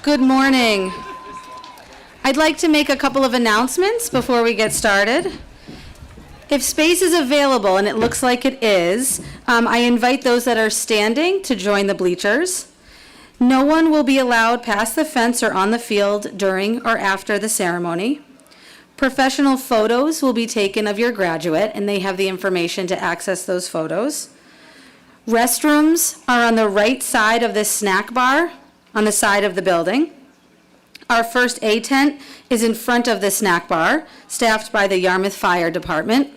Good morning. I'd like to make a couple of announcements before we get started. If space is available, and it looks like it is, I invite those that are standing to join the bleachers. No one will be allowed past the fence or on the field during or after the ceremony. Professional photos will be taken of your graduate, and they have the information to access those photos. Restrooms are on the right side of this snack bar on the side of the building. Our first aid tent is in front of the snack bar, staffed by the Yarmouth Fire Department.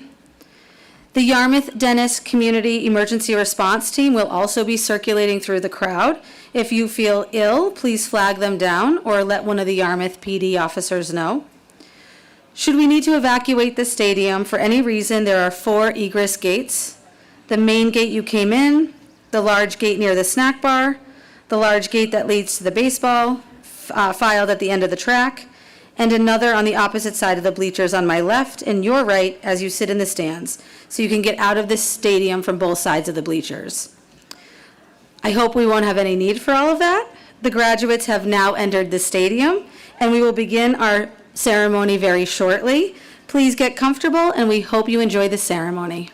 The Yarmouth Dennis Community Emergency Response Team will also be circulating through the crowd. If you feel ill, please flag them down or let one of the Yarmouth PD officers know. Should we need to evacuate the stadium for any reason, there are 4 egress gates. The main gate you came in, the large gate near the snack bar, the large gate that leads to the baseball field at the end of the track, and another on the opposite side of the bleachers on my left and your right as you sit in the stands, so you can get out of this stadium from both sides of the bleachers. I hope we won't have any need for all of that. The graduates have now entered the stadium, and we will begin our ceremony very shortly. Please get comfortable, and we hope you enjoy the ceremony.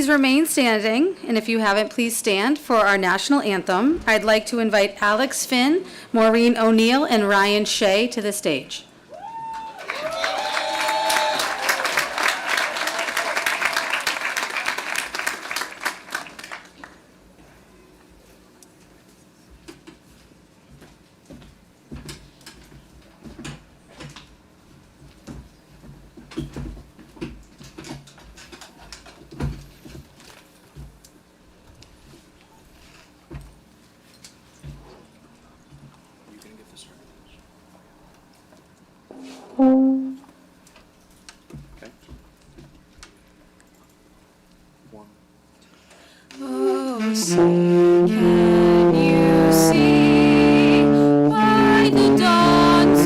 please remain standing, and if you haven't, please stand for our national anthem. I'd like to invite Alex Finn, Maureen O'Neill, and Ryan Shea to the stage. Oh, see, can you see by the dawn's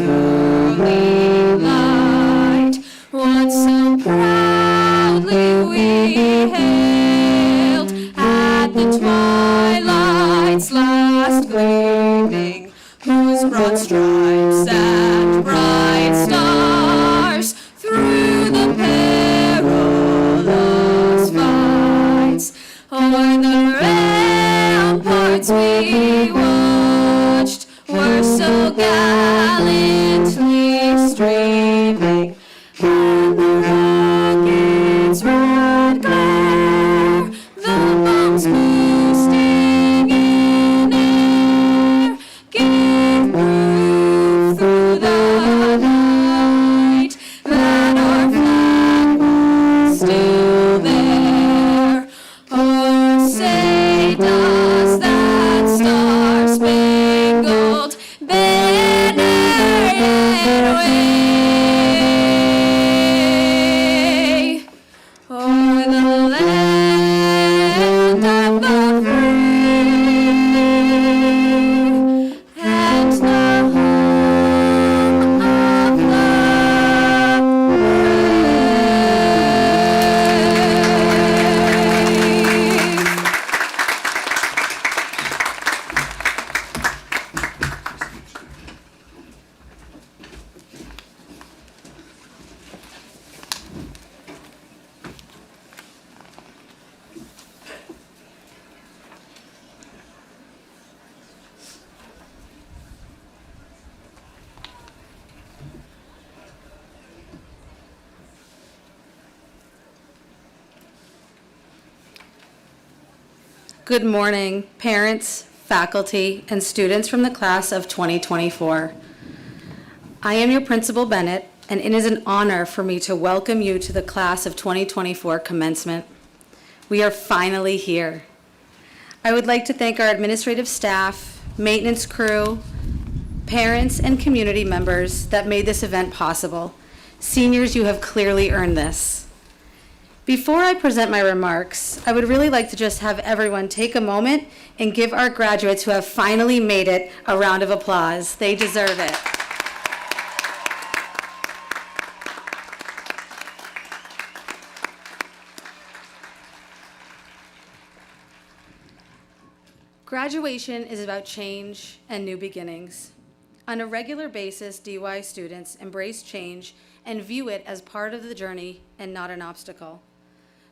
early light what so proudly we hailed at the twilight's last gleaming, whose broad stripes and bright stars through the perilous fights o'er the ramparts we watched were so gallantly streaming, and the rocket's red glare, the bombs boosting in air, gave proof through the night that our flag was still there. Oh, say does that star-spangled banner yet wave o'er the land of the free and the home of the brave. Good morning, parents, faculty, and students from the class of 2024. I am your principal, Bennett, and it is an honor for me to welcome you to the class of 2024 commencement. We are finally here. I would like to thank our administrative staff, maintenance crew, parents, and community members that made this event possible. Seniors, you have clearly earned this. Before I present my remarks, I would really like to just have everyone take a moment and give our graduates who have finally made it a round of applause. They deserve it. Graduation is about change and new beginnings. On a regular basis, DY students embrace change and view it as part of the journey and not an obstacle.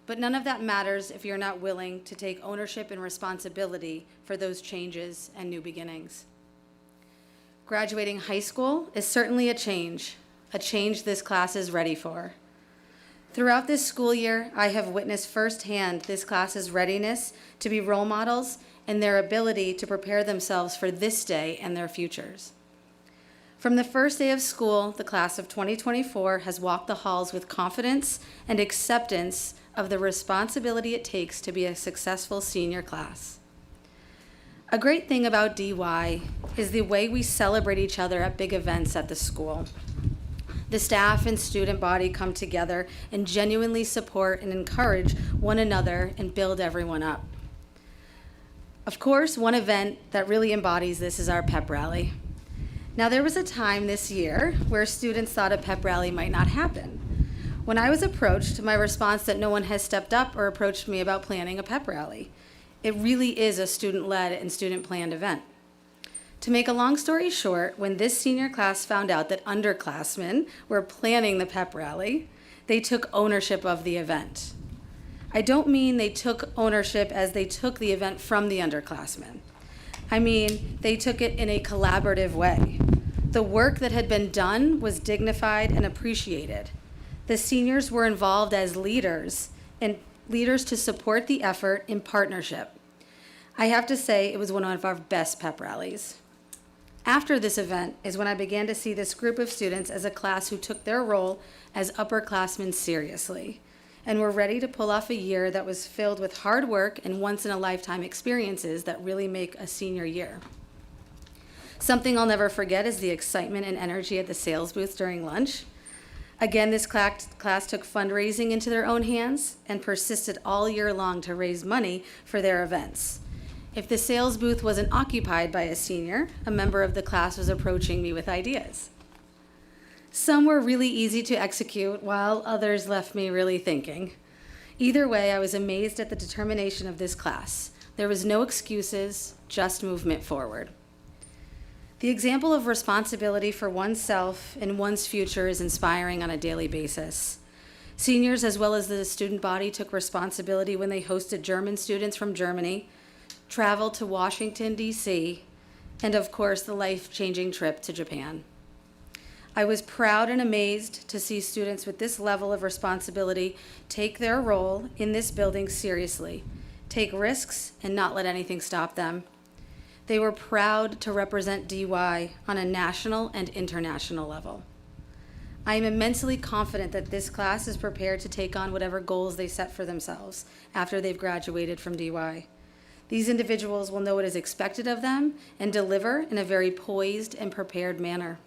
But none of that matters if you're not willing to take ownership and responsibility for those changes and new beginnings. Graduating high school is certainly a change this class is ready for. Throughout this school year, I have witnessed firsthand this class's readiness to be role models and their ability to prepare themselves for this day and their futures. From the first day of school, the class of 2024 has walked the halls with confidence and acceptance of the responsibility it takes to be a successful senior class. A great thing about DY is the way we celebrate each other at big events at the school. The staff and student body come together and genuinely support and encourage one another and build everyone up. Of course, one event that really embodies this is our pep rally. Now, there was a time this year where students thought a pep rally might not happen. When I was approached, my response that no one has stepped up or approached me about planning a pep rally. It really is a student-led and student-planned event. To make a long story short, when this senior class found out that underclassmen were planning the pep rally, they took ownership of the event. I don't mean they took ownership as they took the event from the underclassmen. I mean, they took it in a collaborative way. The work that had been done was dignified and appreciated. The seniors were involved as leaders, and leaders to support the effort in partnership. I have to say, it was one of our best pep rallies. After this event is when I began to see this group of students as a class who took their role as upperclassmen seriously and were ready to pull off a year that was filled with hard work and once-in-a-lifetime experiences that really make a senior year. Something I'll never forget is the excitement and energy at the sales booth during lunch. Again, this class took fundraising into their own hands and persisted all year long to raise money for their events. If the sales booth wasn't occupied by a senior, a member of the class was approaching me with ideas. Some were really easy to execute, while others left me really thinking. Either way, I was amazed at the determination of this class. There was no excuses, just movement forward. The example of responsibility for oneself and one's future is inspiring on a daily basis. Seniors, as well as the student body, took responsibility when they hosted German students from Germany, traveled to Washington, D.C., and of course, the life-changing trip to Japan. I was proud and amazed to see students with this level of responsibility take their role in this building seriously, take risks, and not let anything stop them. They were proud to represent DY on a national and international level. I am immensely confident that this class is prepared to take on whatever goals they set for themselves after they've graduated from DY. These individuals will know what is expected of them and deliver in a very poised and prepared manner.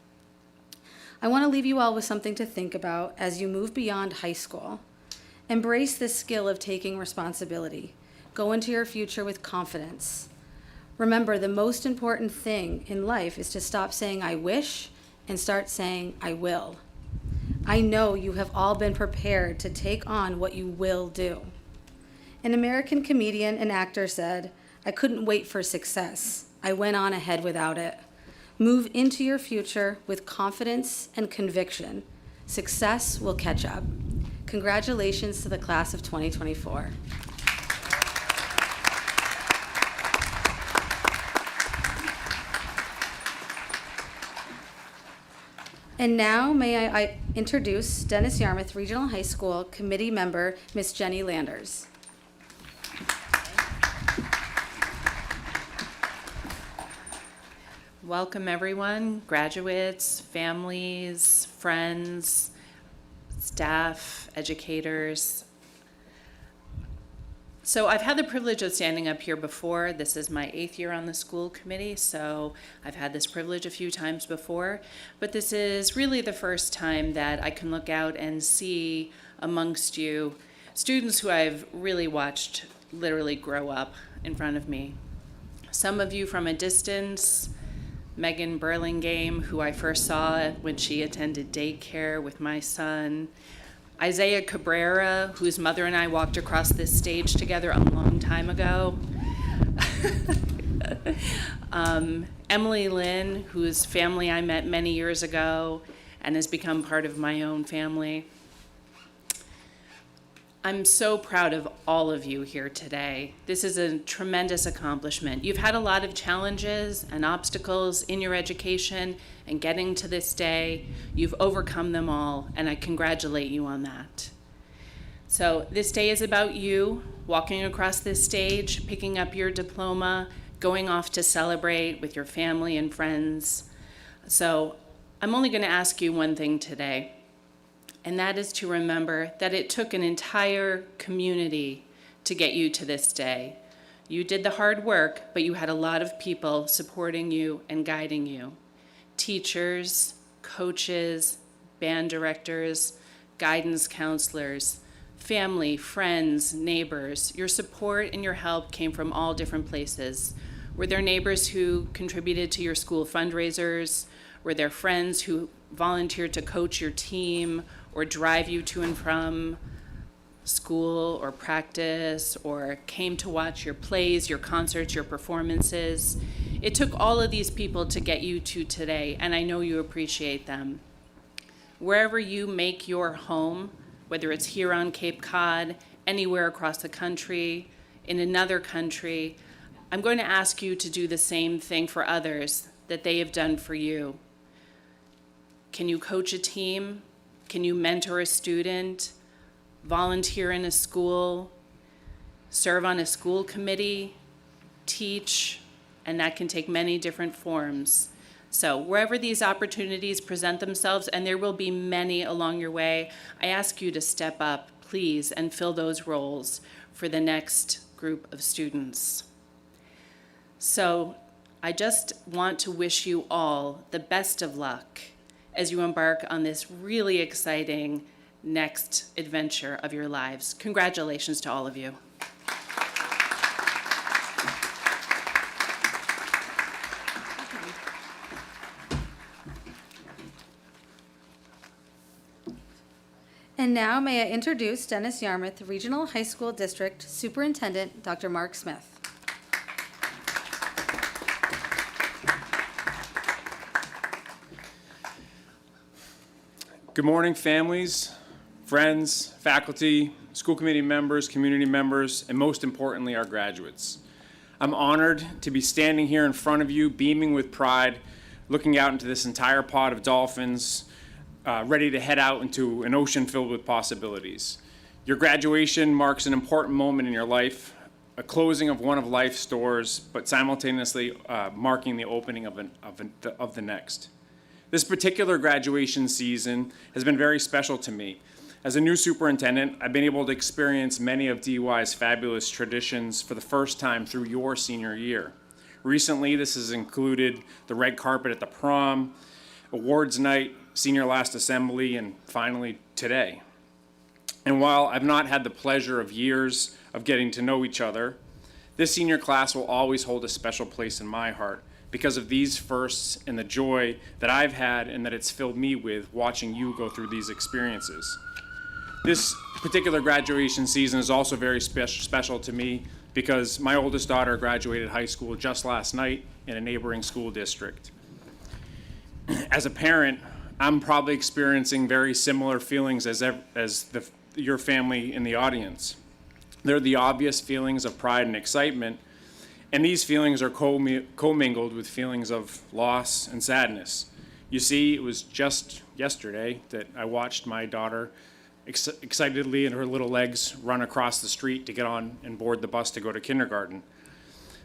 I want to leave you all with something to think about as you move beyond high school. Embrace the skill of taking responsibility. Go into your future with confidence. Remember, the most important thing in life is to stop saying I wish and start saying I will. I know you have all been prepared to take on what you will do. An American comedian and actor said, "I couldn't wait for success. I went on ahead without it." Move into your future with confidence and conviction. Success will catch up. Congratulations to the class of 2024. And now may I introduce Dennis-Yarmouth Regional High School Committee Member, Ms. Jenny Landers. Welcome everyone, graduates, families, friends, staff, educators. So I've had the privilege of standing up here before. This is my 8th year on the school committee, so I've had this privilege a few times before, but this is really the first time that I can look out and see amongst you students who I've really watched literally grow up in front of me. Some of you from a distance, Megan Burlingame, who I first saw when she attended daycare with my son. Isaiah Cabrera, whose mother and I walked across this stage together a long time ago. Emily Lynn, whose family I met many years ago and has become part of my own family. I'm so proud of all of you here today. This is a tremendous accomplishment. You've had a lot of challenges and obstacles in your education and getting to this day. You've overcome them all, and I congratulate you on that. So this day is about you walking across this stage, picking up your diploma, going off to celebrate with your family and friends. So I'm only going to ask you one thing today. And that is to remember that it took an entire community to get you to this day. You did the hard work, but you had a lot of people supporting you and guiding you. Teachers, coaches, band directors, guidance counselors, family, friends, neighbors. Your support and your help came from all different places. Were there neighbors who contributed to your school fundraisers? Were there friends who volunteered to coach your team or drive you to and from school or practice, or came to watch your plays, your concerts, your performances? It took all of these people to get you to today, and I know you appreciate them. Wherever you make your home, whether it's here on Cape Cod, anywhere across the country, in another country, I'm going to ask you to do the same thing for others that they have done for you. Can you coach a team? Can you mentor a student? Volunteer in a school? Serve on a school committee? Teach? And that can take many different forms. So wherever these opportunities present themselves, and there will be many along your way, I ask you to step up, please, and fill those roles for the next group of students. So I just want to wish you all the best of luck as you embark on this really exciting next adventure of your lives. Congratulations to all of you. And now may I introduce Dennis-Yarmouth Regional High School District Superintendent, Dr. Mark Smith. Good morning, families, friends, faculty, school committee members, community members, and most importantly, our graduates. I'm honored to be standing here in front of you, beaming with pride, looking out into this entire pod of dolphins, ready to head out into an ocean filled with possibilities. Your graduation marks an important moment in your life, a closing of one of life's doors, but simultaneously marking the opening of the next. This particular graduation season has been very special to me. As a new superintendent, I've been able to experience many of DY's fabulous traditions for the first time through your senior year. Recently, this has included the red carpet at the prom, awards night, senior last assembly, and finally today. And while I've not had the pleasure of years of getting to know each other, this senior class will always hold a special place in my heart because of these firsts and the joy that I've had and that it's filled me with watching you go through these experiences. This particular graduation season is also very special to me because my oldest daughter graduated high school just last night in a neighboring school district. As a parent, I'm probably experiencing very similar feelings as your family in the audience. They're the obvious feelings of pride and excitement, and these feelings are commingled with feelings of loss and sadness. You see, it was just yesterday that I watched my daughter excitedly and her little legs run across the street to get on and board the bus to go to kindergarten.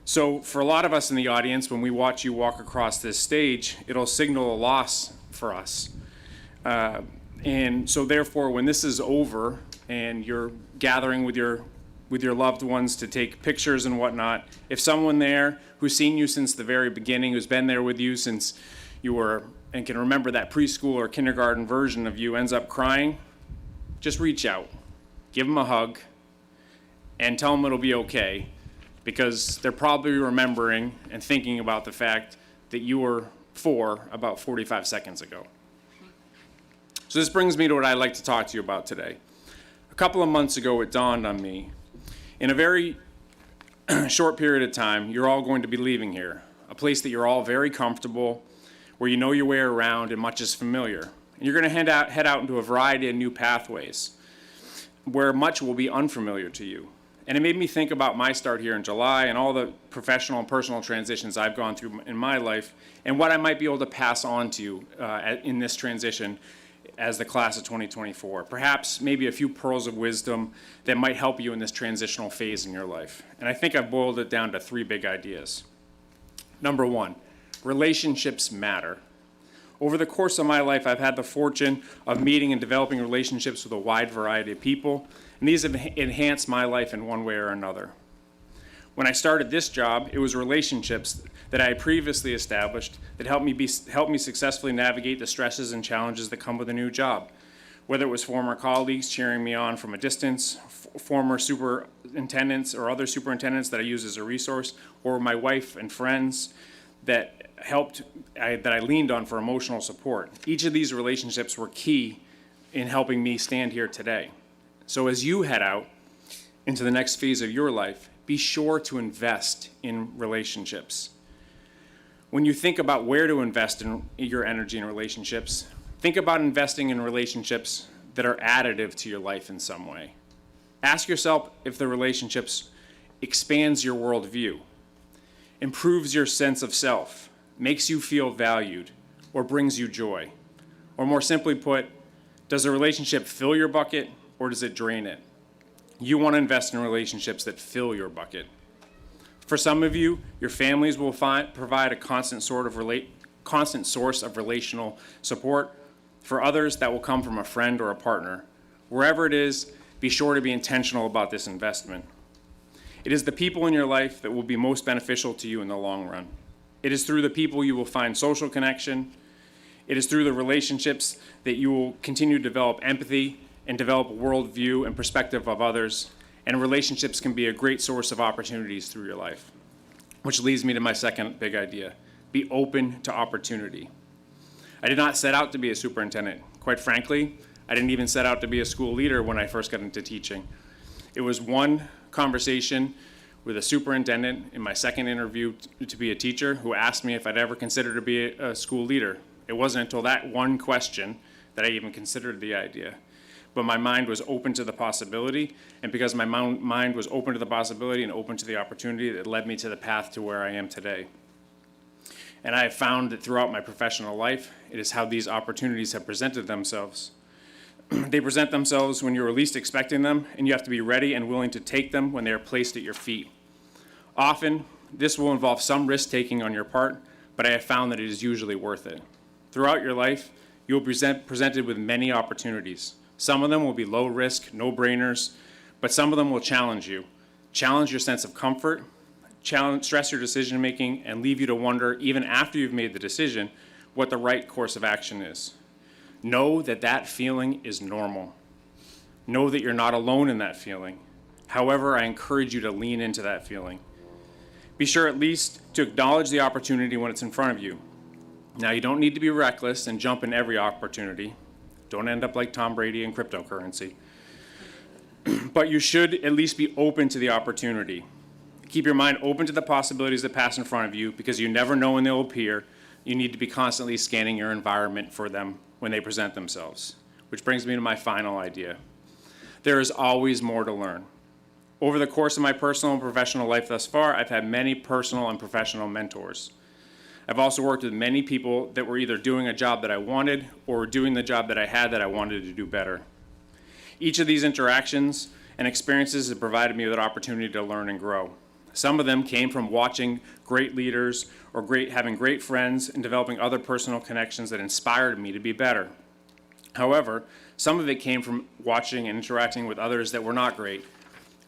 So for a lot of us in the audience, when we watch you walk across this stage, it'll signal a loss for us. And so therefore, when this is over and you're gathering with your loved ones to take pictures and whatnot, if someone there who's seen you since the very beginning, who's been there with you since you were and can remember that preschool or kindergarten version of you ends up crying, just reach out, give them a hug, and tell them it'll be okay, because they're probably remembering and thinking about the fact that you were 4 about 45 seconds ago. So this brings me to what I'd like to talk to you about today. A couple of months ago, it dawned on me, in a very short period of time, you're all going to be leaving here, a place that you're all very comfortable, where you know your way around and much is familiar. And you're going to head out into a variety of new pathways, where much will be unfamiliar to you. And it made me think about my start here in July and all the professional and personal transitions I've gone through in my life and what I might be able to pass on to you in this transition as the class of 2024. Perhaps maybe a few pearls of wisdom that might help you in this transitional phase in your life. And I think I've boiled it down to 3 big ideas. Number 1, relationships matter. Over the course of my life, I've had the fortune of meeting and developing relationships with a wide variety of people, and these have enhanced my life in one way or another. When I started this job, it was relationships that I had previously established that helped me successfully navigate the stresses and challenges that come with a new job. Whether it was former colleagues cheering me on from a distance, former superintendents or other superintendents that I use as a resource, or my wife and friends that I leaned on for emotional support. Each of these relationships were key in helping me stand here today. So as you head out into the next phase of your life, be sure to invest in relationships. When you think about where to invest in your energy in relationships, think about investing in relationships that are additive to your life in some way. Ask yourself if the relationships expands your worldview, improves your sense of self, makes you feel valued, or brings you joy. Or more simply put, does a relationship fill your bucket or does it drain it? You want to invest in relationships that fill your bucket. For some of you, your families will provide a constant source of relational support. For others, that will come from a friend or a partner. Wherever it is, be sure to be intentional about this investment. It is the people in your life that will be most beneficial to you in the long run. It is through the people you will find social connection. It is through the relationships that you will continue to develop empathy and develop a worldview and perspective of others. And relationships can be a great source of opportunities through your life. Which leads me to my second big idea. Be open to opportunity. I did not set out to be a superintendent. Quite frankly, I didn't even set out to be a school leader when I first got into teaching. It was one conversation with a superintendent in my second interview to be a teacher who asked me if I'd ever considered to be a school leader. It wasn't until that one question that I even considered the idea. But my mind was open to the possibility, and because my mind was open to the possibility and open to the opportunity, it led me to the path to where I am today. And I have found that throughout my professional life, it is how these opportunities have presented themselves. They present themselves when you're least expecting them, and you have to be ready and willing to take them when they are placed at your feet. Often, this will involve some risk-taking on your part, but I have found that it is usually worth it. Throughout your life, you will be presented with many opportunities. Some of them will be low risk, no-brainers, but some of them will challenge you. Challenge your sense of comfort, stress your decision-making, and leave you to wonder, even after you've made the decision, what the right course of action is. Know that that feeling is normal. Know that you're not alone in that feeling. However, I encourage you to lean into that feeling. Be sure at least to acknowledge the opportunity when it's in front of you. Now, you don't need to be reckless and jump in every opportunity. Don't end up like Tom Brady in cryptocurrency. But you should at least be open to the opportunity. Keep your mind open to the possibilities that pass in front of you because you never know when they'll appear. You need to be constantly scanning your environment for them when they present themselves. Which brings me to my final idea. There is always more to learn. Over the course of my personal and professional life thus far, I've had many personal and professional mentors. I've also worked with many people that were either doing a job that I wanted or doing the job that I had that I wanted to do better. Each of these interactions and experiences have provided me with an opportunity to learn and grow. Some of them came from watching great leaders or having great friends and developing other personal connections that inspired me to be better. However, some of it came from watching and interacting with others that were not great.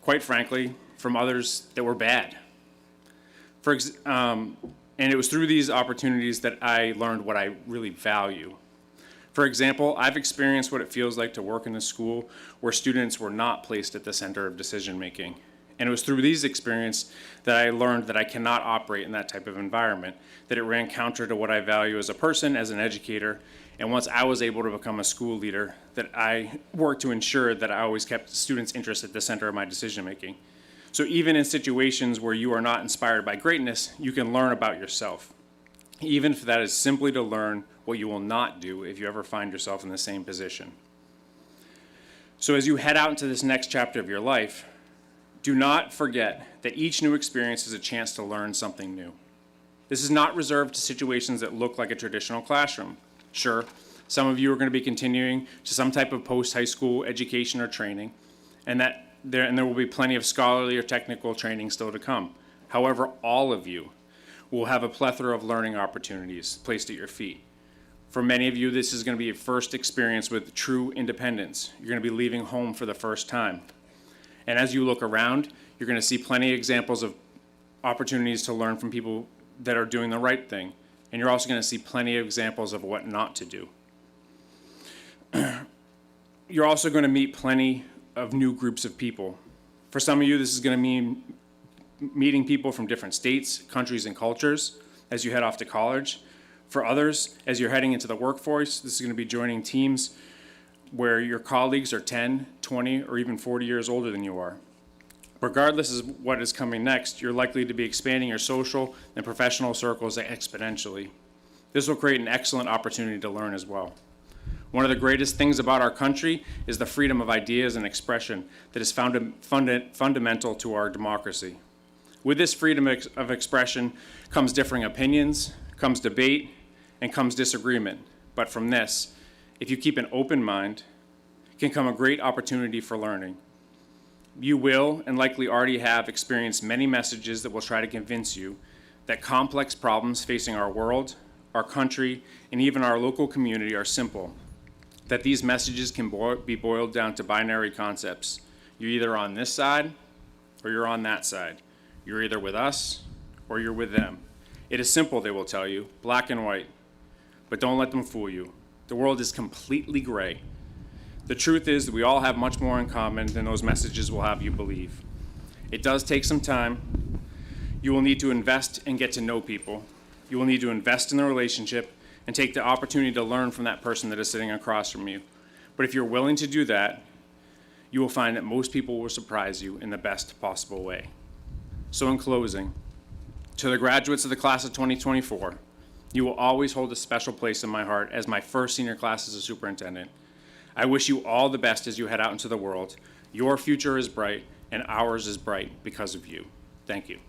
Quite frankly, from others that were bad. And it was through these opportunities that I learned what I really value. For example, I've experienced what it feels like to work in a school where students were not placed at the center of decision making. And it was through these experiences that I learned that I cannot operate in that type of environment, that it ran counter to what I value as a person, as an educator. And once I was able to become a school leader, that I worked to ensure that I always kept students' interest at the center of my decision making. So even in situations where you are not inspired by greatness, you can learn about yourself. Even if that is simply to learn what you will not do if you ever find yourself in the same position. So as you head out into this next chapter of your life, do not forget that each new experience is a chance to learn something new. This is not reserved to situations that look like a traditional classroom. Sure, some of you are going to be continuing to some type of post-high school education or training, and there will be plenty of scholarly or technical training still to come. However, all of you will have a plethora of learning opportunities placed at your feet. For many of you, this is going to be your first experience with true independence. You're going to be leaving home for the first time. And as you look around, you're going to see plenty of examples of opportunities to learn from people that are doing the right thing. And you're also going to see plenty of examples of what not to do. You're also going to meet plenty of new groups of people. For some of you, this is going to mean meeting people from different states, countries, and cultures as you head off to college. For others, as you're heading into the workforce, this is going to be joining teams where your colleagues are 10, 20, or even 40 years older than you are. Regardless of what is coming next, you're likely to be expanding your social and professional circles exponentially. This will create an excellent opportunity to learn as well. One of the greatest things about our country is the freedom of ideas and expression that is fundamental to our democracy. With this freedom of expression comes differing opinions, comes debate, and comes disagreement. But from this, if you keep an open mind, can come a great opportunity for learning. You will, and likely already have, experienced many messages that will try to convince you that complex problems facing our world, our country, and even our local community are simple, that these messages can be boiled down to binary concepts. You're either on this side or you're on that side. You're either with us or you're with them. It is simple, they will tell you, black and white. But don't let them fool you. The world is completely gray. The truth is that we all have much more in common than those messages will have you believe. It does take some time. You will need to invest and get to know people. You will need to invest in the relationship and take the opportunity to learn from that person that is sitting across from you. But if you're willing to do that, you will find that most people will surprise you in the best possible way. So in closing, to the graduates of the class of 2024, you will always hold a special place in my heart as my first senior class as a superintendent. I wish you all the best as you head out into the world. Your future is bright, and ours is bright because of you. Thank you.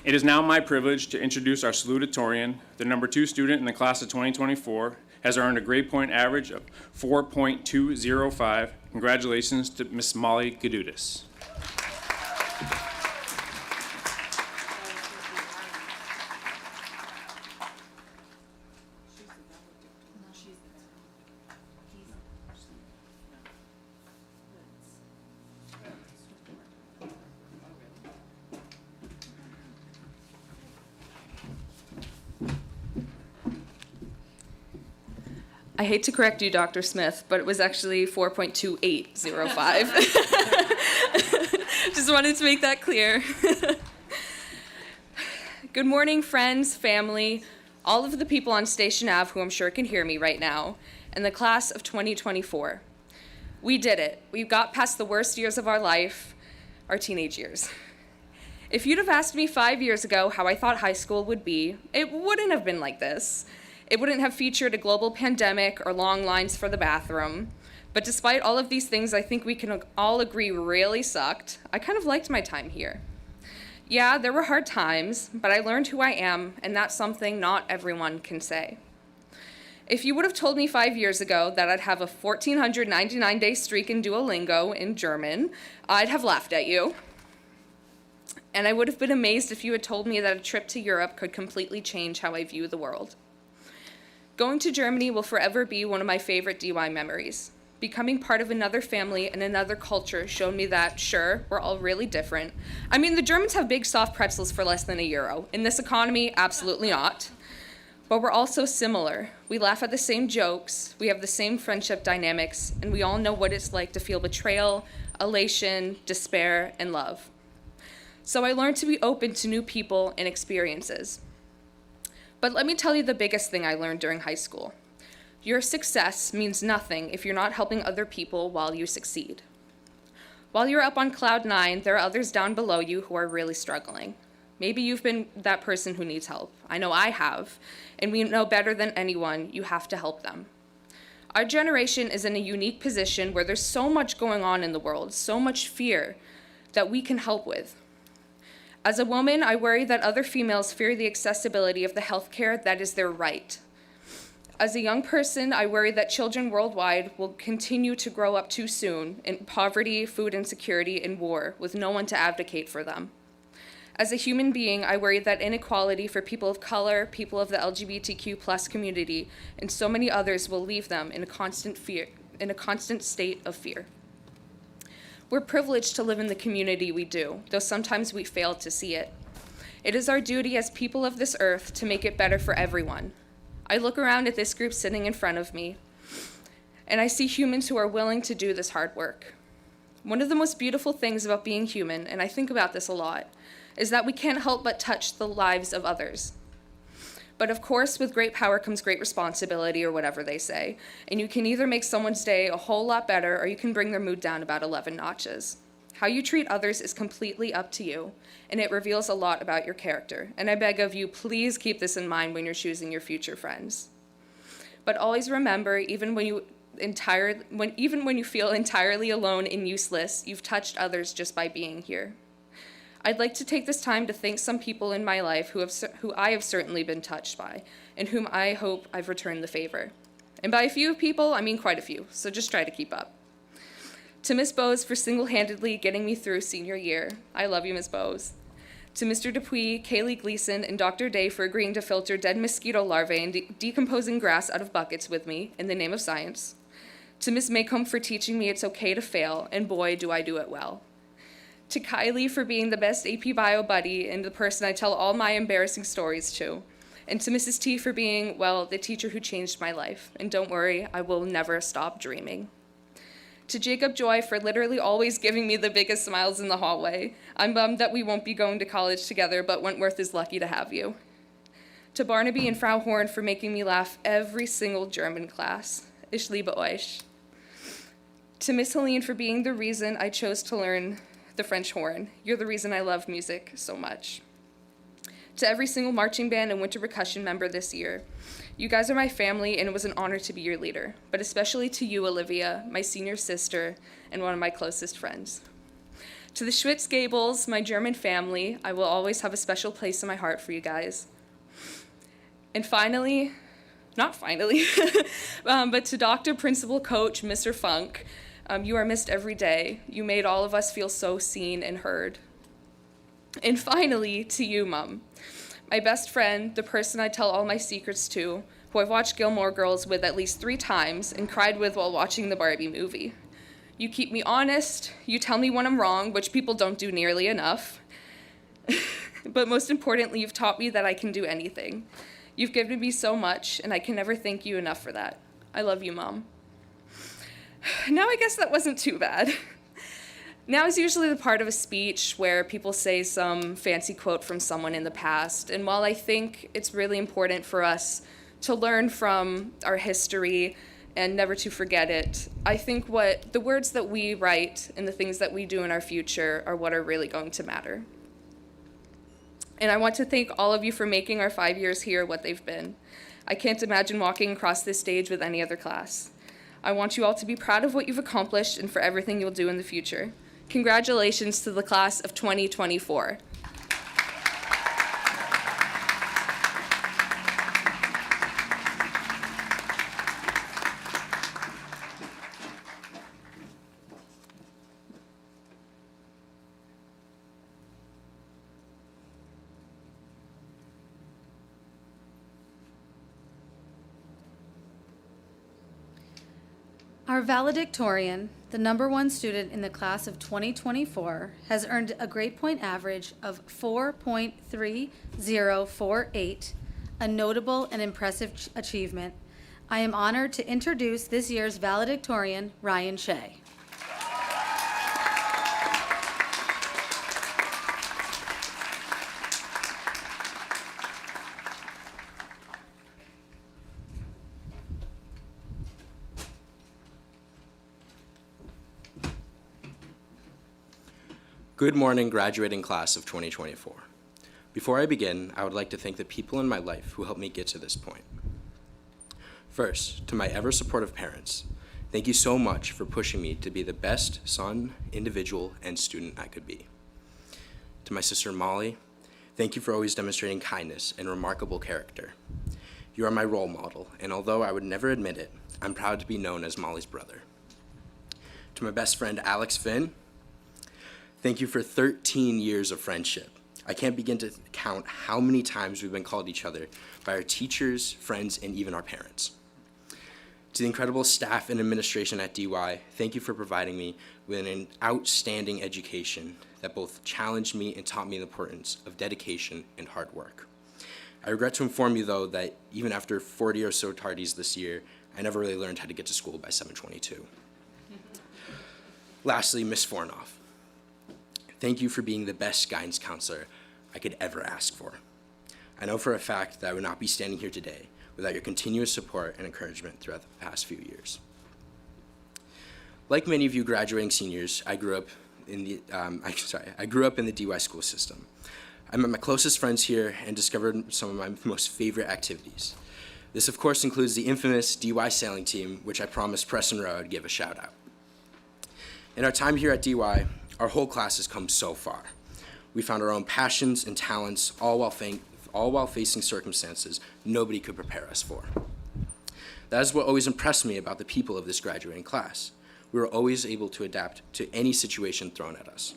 It is now my privilege to introduce our salutatorian. The number 2 student in the class of 2024 has earned a grade point average of 4.205. Congratulations to Miss Molly Gadudas. I hate to correct you, Dr. Smith, but it was actually 4.2805. Just wanted to make that clear. Good morning, friends, family, all of the people on Station Ave who I'm sure can hear me right now, and the class of 2024. We did it. We got past the worst years of our life, our teenage years. If you'd have asked me 5 years ago how I thought high school would be, it wouldn't have been like this. It wouldn't have featured a global pandemic or long lines for the bathroom. But despite all of these things I think we can all agree really sucked, I kind of liked my time here. Yeah, there were hard times, but I learned who I am, and that's something not everyone can say. If you would have told me 5 years ago that I'd have a 1,499-day streak in Duolingo in German, I'd have laughed at you. And I would have been amazed if you had told me that a trip to Europe could completely change how I view the world. Going to Germany will forever be one of my favorite DY memories. Becoming part of another family and another culture showed me that, sure, we're all really different. I mean, the Germans have big soft pretzels for less than €1. In this economy, absolutely not. But we're all so similar. We laugh at the same jokes, we have the same friendship dynamics, and we all know what it's like to feel betrayal, elation, despair, and love. So I learned to be open to new people and experiences. But let me tell you the biggest thing I learned during high school. Your success means nothing if you're not helping other people while you succeed. While you're up on cloud 9, there are others down below you who are really struggling. Maybe you've been that person who needs help. I know I have, and we know better than anyone, you have to help them. Our generation is in a unique position where there's so much going on in the world, so much fear that we can help with. As a woman, I worry that other females fear the accessibility of the healthcare that is their right. As a young person, I worry that children worldwide will continue to grow up too soon in poverty, food insecurity, and war, with no one to advocate for them. As a human being, I worry that inequality for people of color, people of the LGBTQ+ community, and so many others will leave them in a constant state of fear. We're privileged to live in the community we do, though sometimes we fail to see it. It is our duty as people of this earth to make it better for everyone. I look around at this group sitting in front of me, and I see humans who are willing to do this hard work. One of the most beautiful things about being human, and I think about this a lot, is that we can't help but touch the lives of others. But of course, with great power comes great responsibility, or whatever they say, and you can either make someone's day a whole lot better, or you can bring their mood down about 11 notches. How you treat others is completely up to you, and it reveals a lot about your character. And I beg of you, please keep this in mind when you're choosing your future friends. But always remember, even when you feel entirely alone and useless, you've touched others just by being here. I'd like to take this time to thank some people in my life who I have certainly been touched by, and whom I hope I've returned the favor. And by a few people, I mean quite a few, so just try to keep up. To Miss Bowes for single-handedly getting me through senior year. I love you, Miss Bowes. To Mr. Dupuis, Kaylee Gleason, and Dr. Day for agreeing to filter dead mosquito larvae and decomposing grass out of buckets with me in the name of science. To Miss Maycomb for teaching me it's okay to fail, and boy, do I do it well. To Kylie for being the best AP Bio buddy and the person I tell all my embarrassing stories to. And to Mrs. T for being, well, the teacher who changed my life. And don't worry, I will never stop dreaming. To Jacob Joy for literally always giving me the biggest smiles in the hallway. I'm bummed that we won't be going to college together, but Wentworth is lucky to have you. To Barnaby and Frau Horn for making me laugh every single German class. Ich liebe euch. To Miss Helene for being the reason I chose to learn the French horn. You're the reason I love music so much. To every single marching band and winter percussion member this year. You guys are my family, and it was an honor to be your leader, but especially to you, Olivia, my senior sister, and one of my closest friends. To the Schwitz Gables, my German family, I will always have a special place in my heart for you guys. And finally, not finally, but to Dr. Principal Coach, Mr. Funk, you are missed every day. You made all of us feel so seen and heard. And finally, to you, Mom. My best friend, the person I tell all my secrets to, who I've watched Gilmore Girls with at least 3 times and cried with while watching the Barbie movie. You keep me honest, you tell me when I'm wrong, which people don't do nearly enough. But most importantly, you've taught me that I can do anything. You've given me so much, and I can never thank you enough for that. I love you, Mom. Now I guess that wasn't too bad. Now is usually the part of a speech where people say some fancy quote from someone in the past. And while I think it's really important for us to learn from our history and never to forget it, I think what the words that we write and the things that we do in our future are what are really going to matter. And I want to thank all of you for making our 5 years here what they've been. I can't imagine walking across this stage with any other class. I want you all to be proud of what you've accomplished and for everything you'll do in the future. Congratulations to the class of 2024. Our valedictorian, the #1 student in the class of 2024, has earned a grade point average of 4.3048, a notable and impressive achievement. I am honored to introduce this year's valedictorian, Ryan Shea. Good morning, graduating class of 2024. Before I begin, I would like to thank the people in my life who helped me get to this point. First, to my ever-supportive parents, thank you so much for pushing me to be the best son, individual, and student I could be. To my sister Molly, thank you for always demonstrating kindness and remarkable character. You are my role model, and although I would never admit it, I'm proud to be known as Molly's brother. To my best friend Alex Finn, thank you for 13 years of friendship. I can't begin to count how many times we've been called each other by our teachers, friends, and even our parents. To the incredible staff and administration at DY, thank you for providing me with an outstanding education that both challenged me and taught me the importance of dedication and hard work. I regret to inform you, though, that even after 40 or so tardies this year, I never really learned how to get to school by 7:22. Lastly, Miss Fornoff. Thank you for being the best guidance counselor I could ever ask for. I know for a fact that I would not be standing here today without your continuous support and encouragement throughout the past few years. Like many of you graduating seniors, I grew up I grew up in the DY school system. I met my closest friends here and discovered some of my most favorite activities. This, of course, includes the infamous DY sailing team, which I promised Preston Rowe I'd give a shout out. In our time here at DY, our whole class has come so far. We found our own passions and talents, all while facing circumstances nobody could prepare us for. That is what always impressed me about the people of this graduating class. We were always able to adapt to any situation thrown at us.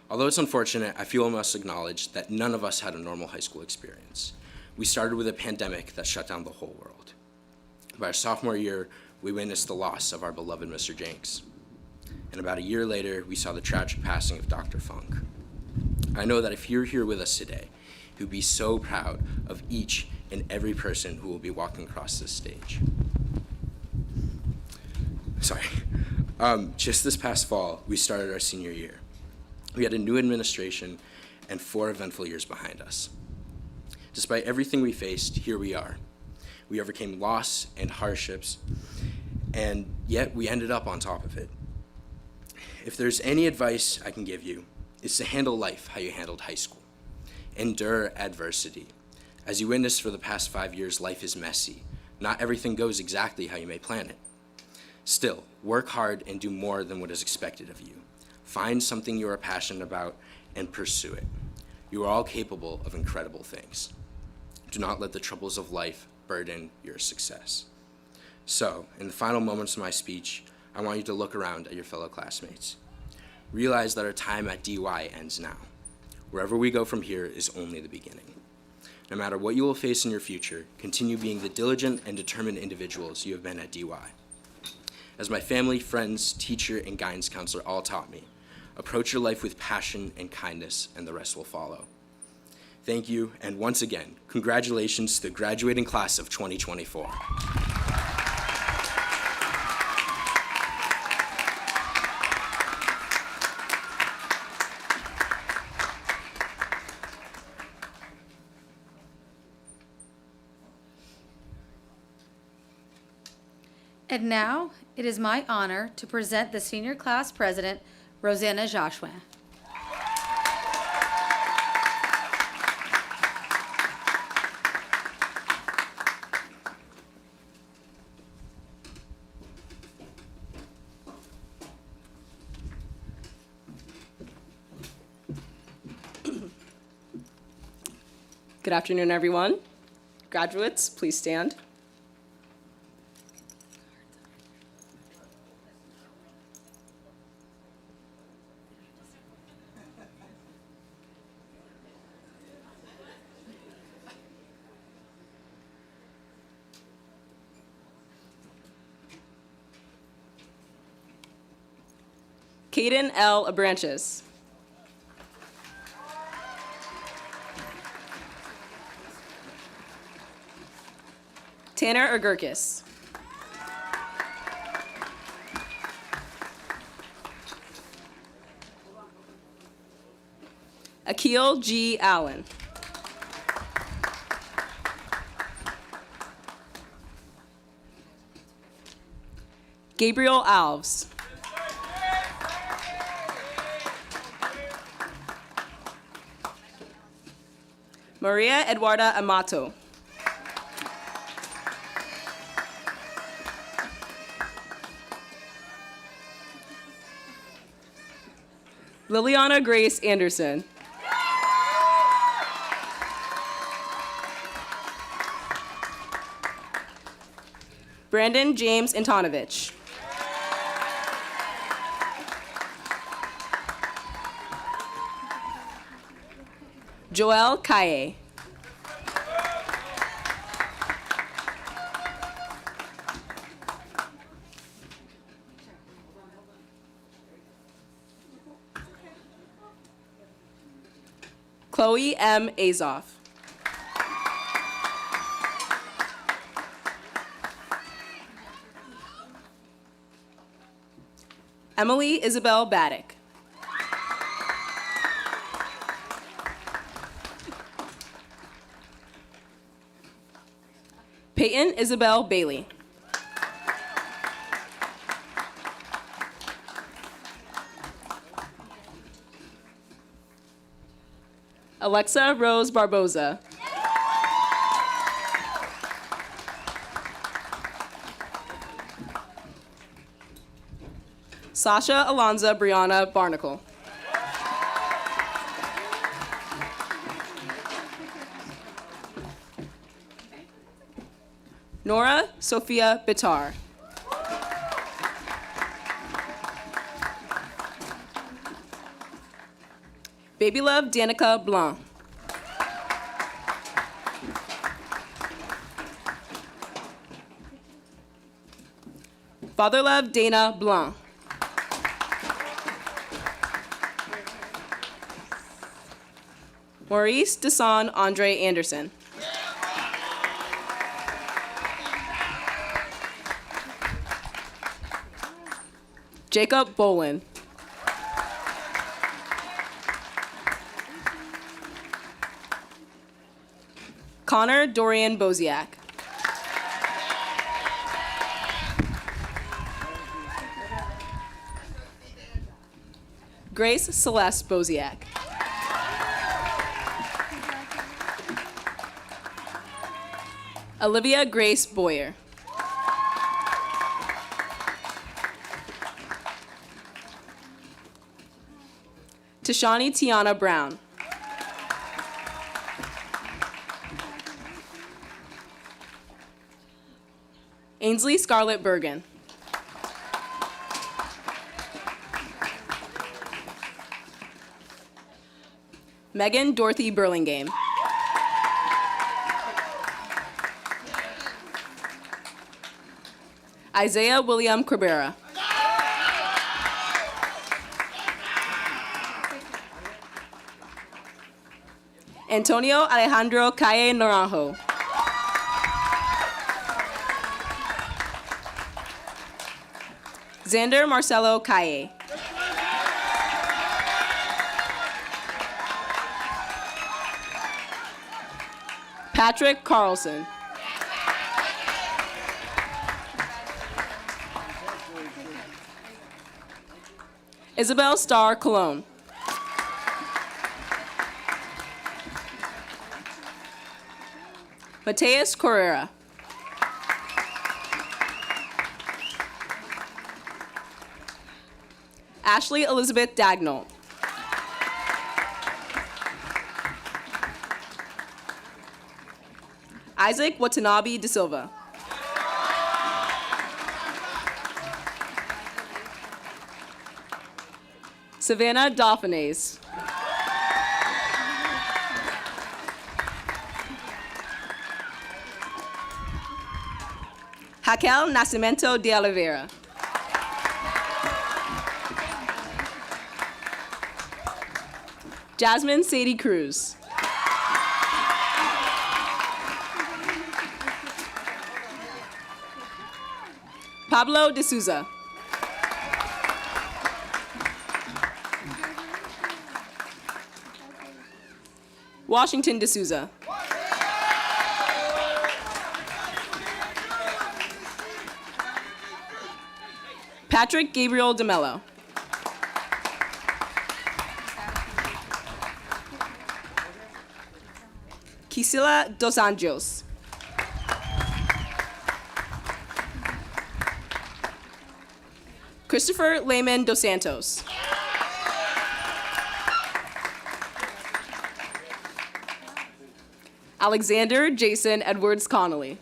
Although it's unfortunate, I feel I must acknowledge that none of us had a normal high school experience. We started with a pandemic that shut down the whole world. By our sophomore year, we witnessed the loss of our beloved Mr. Jenks. And about a year later, we saw the tragic passing of Dr. Funk. I know that if you're here with us today, you'd be so proud of each and every person who will be walking across this stage. Just this past fall, we started our senior year. We had a new administration and 4 eventful years behind us. Despite everything we faced, here we are. We overcame loss and hardships, and yet we ended up on top of it. If there's any advice I can give you, it's to handle life how you handled high school. Endure adversity. As you witnessed for the past 5 years, life is messy. Not everything goes exactly how you may plan it. Still, work hard and do more than what is expected of you. Find something you are passionate about and pursue it. You are all capable of incredible things. Do not let the troubles of life burden your success. So, in the final moments of my speech, I want you to look around at your fellow classmates. Realize that our time at DY ends now. Wherever we go from here is only the beginning. No matter what you will face in your future, continue being the diligent and determined individuals you have been at DY. As my family, friends, teacher, and guidance counselor all taught me, approach your life with passion and kindness, and the rest will follow. Thank you, and once again, congratulations to the graduating class of 2024. And now, it is my honor to present the senior class president, Rosanna Joshua. Good afternoon, everyone. Graduates, please stand. Caden L. Abranches. Tanner Agurkis. Akil G. Allen. Gabriel Alves. Maria Eduarda Amato. Liliana Grace Anderson. Brandon James Antonovich. Joel Kaye. Chloe M. Azoff. Emily Isabel Baddick. Peyton Isabel Bailey. Alexa Rose Barboza. Sasha Alonza Brianna Barnacle. Nora Sophia Bitar. Baby Love Danica Blanc. Father Love Dana Blanc. Maurice Desan Andre Anderson. Jacob Bolin. Connor Dorian Boziak. Grace Celeste Boziak. Olivia Grace Boyer. Tashani Tiana Brown. Ainsley Scarlett Bergen. Megan Dorothy Burlingame. Isaiah William Cabrera. Antonio Alejandro Calle Naranjo. Xander Marcelo Calle. Patrick Carlson. Isabel Starr Cologne. Mateus Correra. Ashley Elizabeth Dagnall. Isaac Watanabe De Silva. Savannah Dauphines. Raquel Nascimento de Oliveira. Jasmine Sadie Cruz. Pablo de Souza. Washington de Souza. Patrick Gabriel DeMello. Kisila Dos Anjos. Christopher Lehman Dos Santos. Alexander Jason Edwards Connolly.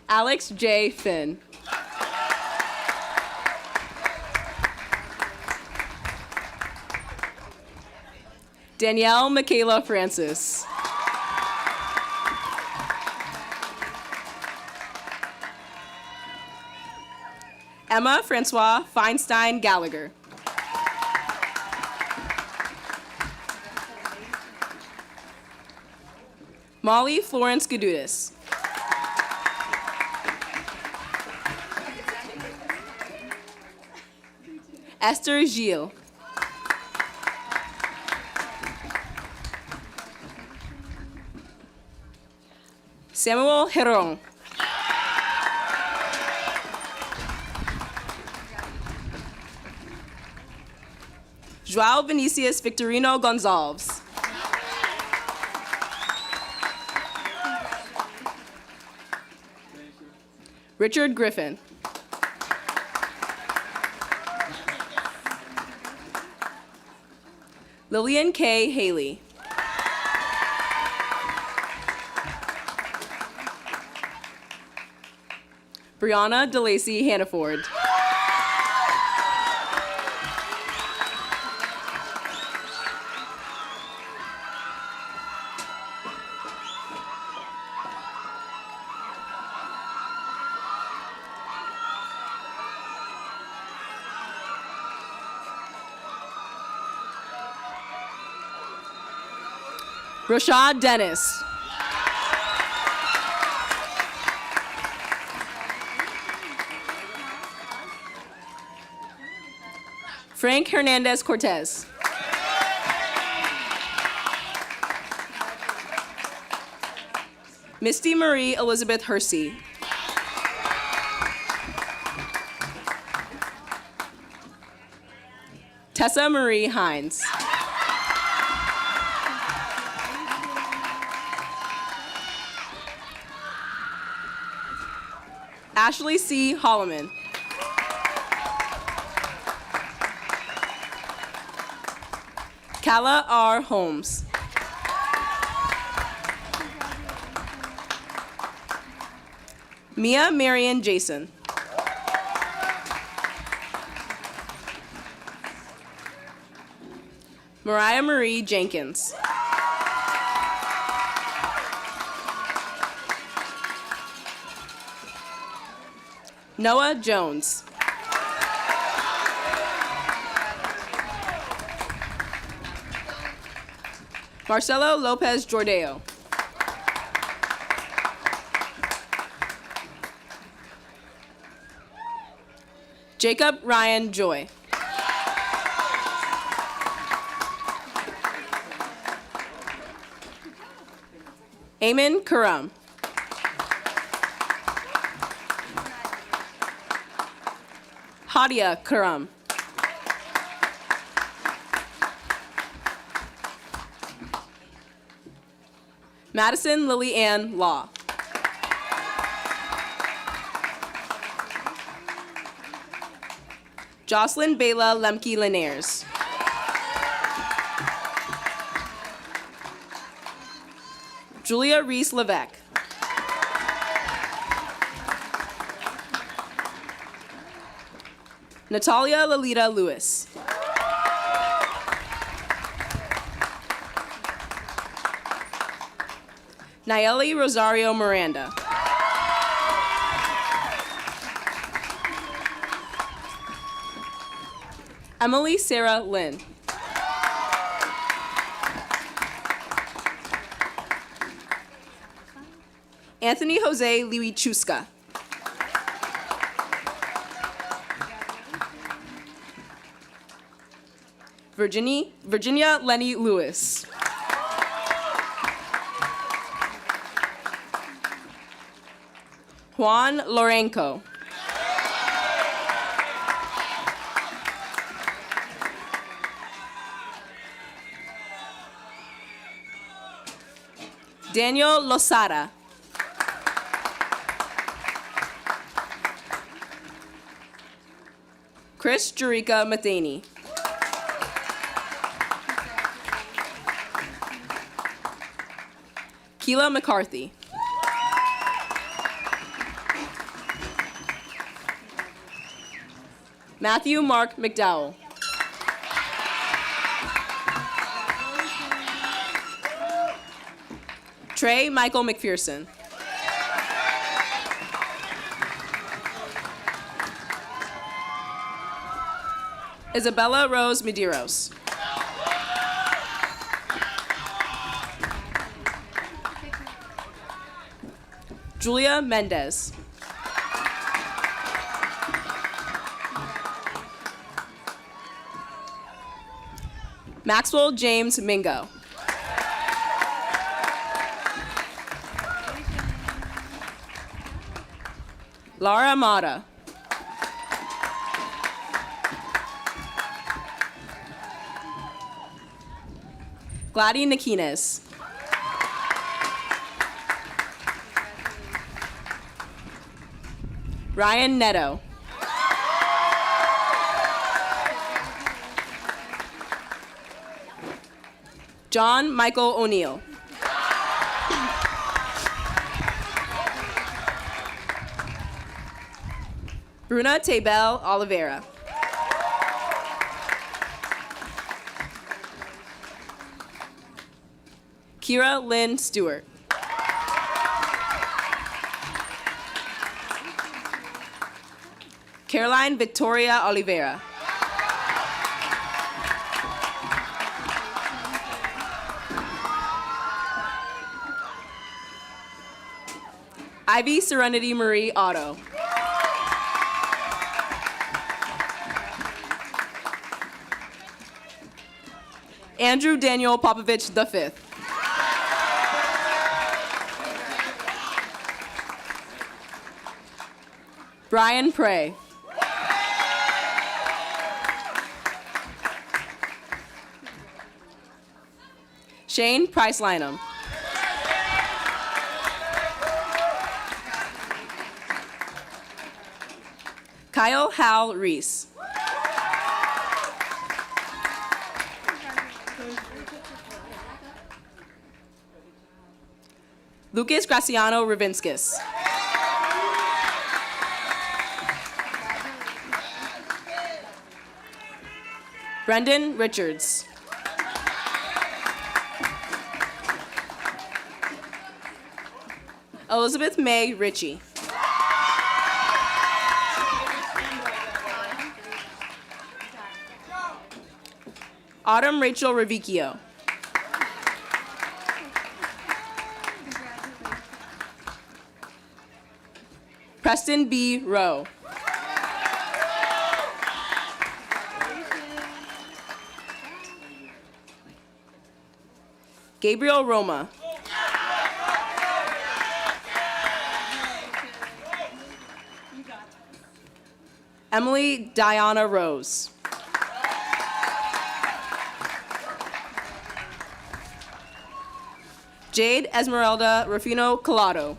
Alex J. Finn. Danielle Michaela Francis. Emma Francois Feinstein Gallagher. Molly Florence Gadudas. Esther Gilles. Samuel Heron. João Vinicius Victorino Gonçalves. Richard Griffin. Lillian K. Haley. Brianna DeLacy Hannaford. Rashad Dennis. Frank Hernandez Cortez. Misty Marie Elizabeth Hersey. Tessa Marie Hines. Ashley C. Holloman. Kala R. Holmes. Mia Marion Jason. Mariah Marie Jenkins. Noah Jones. Marcelo Lopez Jordeo. Jacob Ryan Joy. Eamon Karam. Hadia Karam. Madison Lily Ann Law. Jocelyn Bela Lemke Linares. Julia Reese Levesque. Natalia Lolita Lewis. Nayeli Rosario Miranda. Emily Sarah Lynn. Anthony Jose Liwichuska. Virginia Lenny Lewis. Juan Lorenco. Daniel Losada. Chris Jerica Matheny. Keela McCarthy. Matthew Mark McDowell. Trey Michael McPherson. Isabella Rose Medeiros. Julia Mendez. Maxwell James Mingo. Lara Mata. Gladys Naquines. Ryan Neto. John Michael O'Neill. Bruna Taybell Oliveira. Kira Lynn Stewart. Caroline Victoria Oliveira. Ivy Serenity Marie Otto. Andrew Daniel Popovich V. Brian Prey. Shane Price Lynham. Kyle Hal Reese. Lucas Graciano Ravinskis. Brendan Richards. Elizabeth May Ritchie. Autumn Rachel Ravicchio. Preston B. Rowe. Gabriel Roma. Emily Diana Rose. Jade Esmeralda Rufino Collado.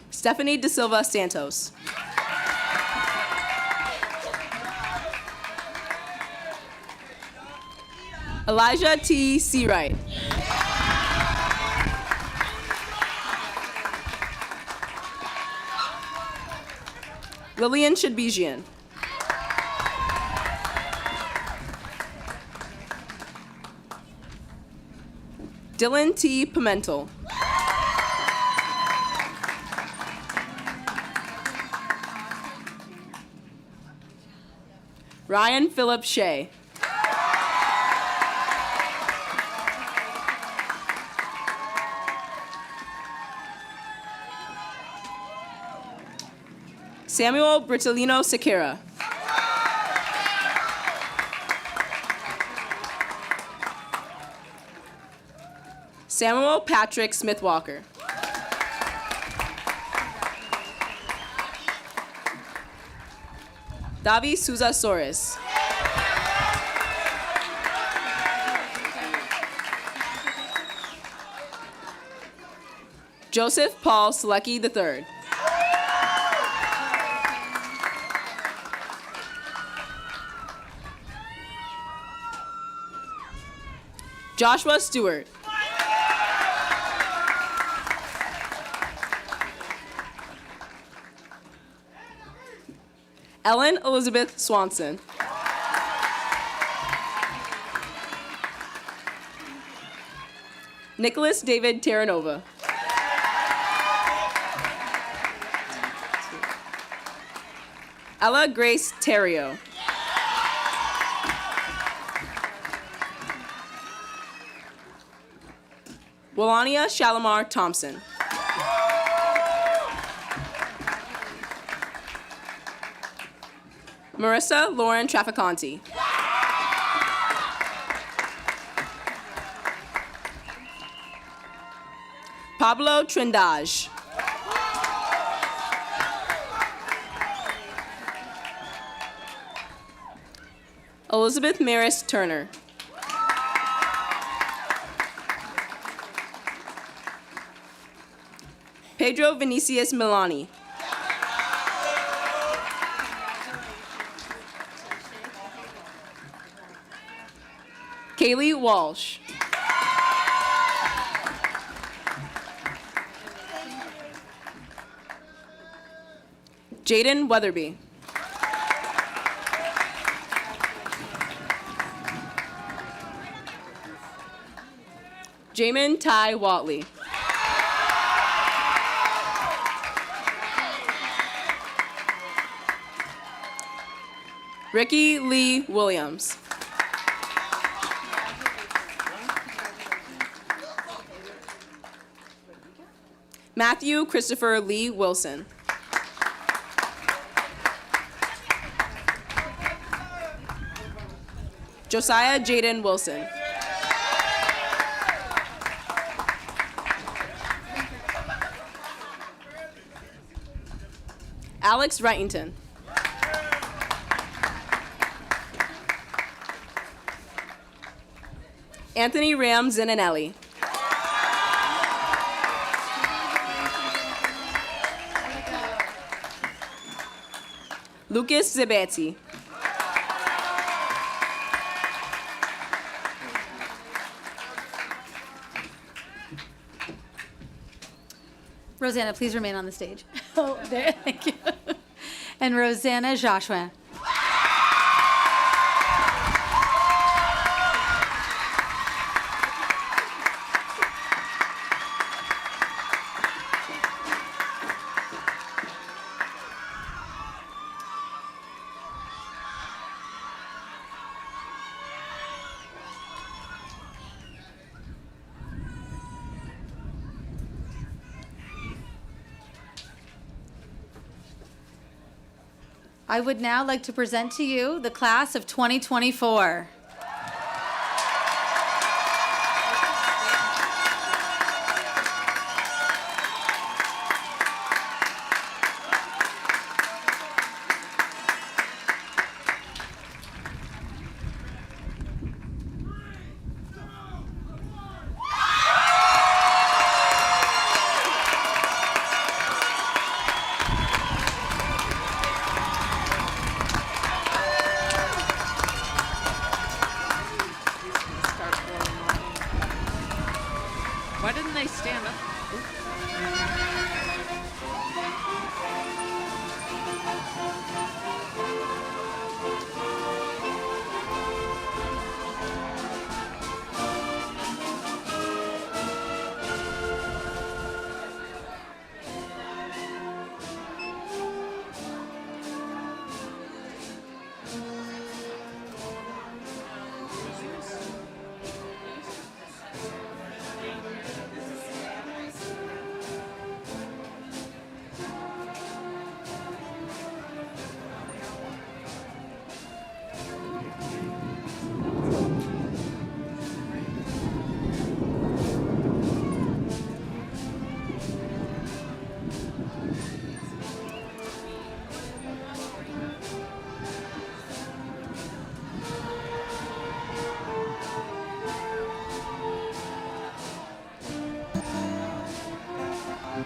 Stephanie De Silva Santos. Elijah T. Seawright. Lillian Shadbejian. Dylan T. Pimentel. Ryan Phillip Shea. Samuel Britolino Sequeira. Samuel Patrick Smith Walker. Davi Souza Soares. Joseph Paul Selecki III. Joshua Stewart. Ellen Elizabeth Swanson. Nicholas David Terranova. Ella Grace Terrio. Willania Shalimar Thompson. Marissa Lauren Traficante. Pablo Trindage. Elizabeth Maris Turner. Pedro Vinicius Milani. Kaylee Walsh. Jaden Weatherby. Jamin Ty Watley. Ricky Lee Williams. Matthew Christopher Lee Wilson. Josiah Jaden Wilson. Alex Wrightington. Anthony Ram Zinanelli. Lucas Zabati. Rosanna, please remain on the stage. Oh, there, thank you. And Rosanna Joshua. I would now like to present to you the class of 2024. Why didn't they stand up? Oops.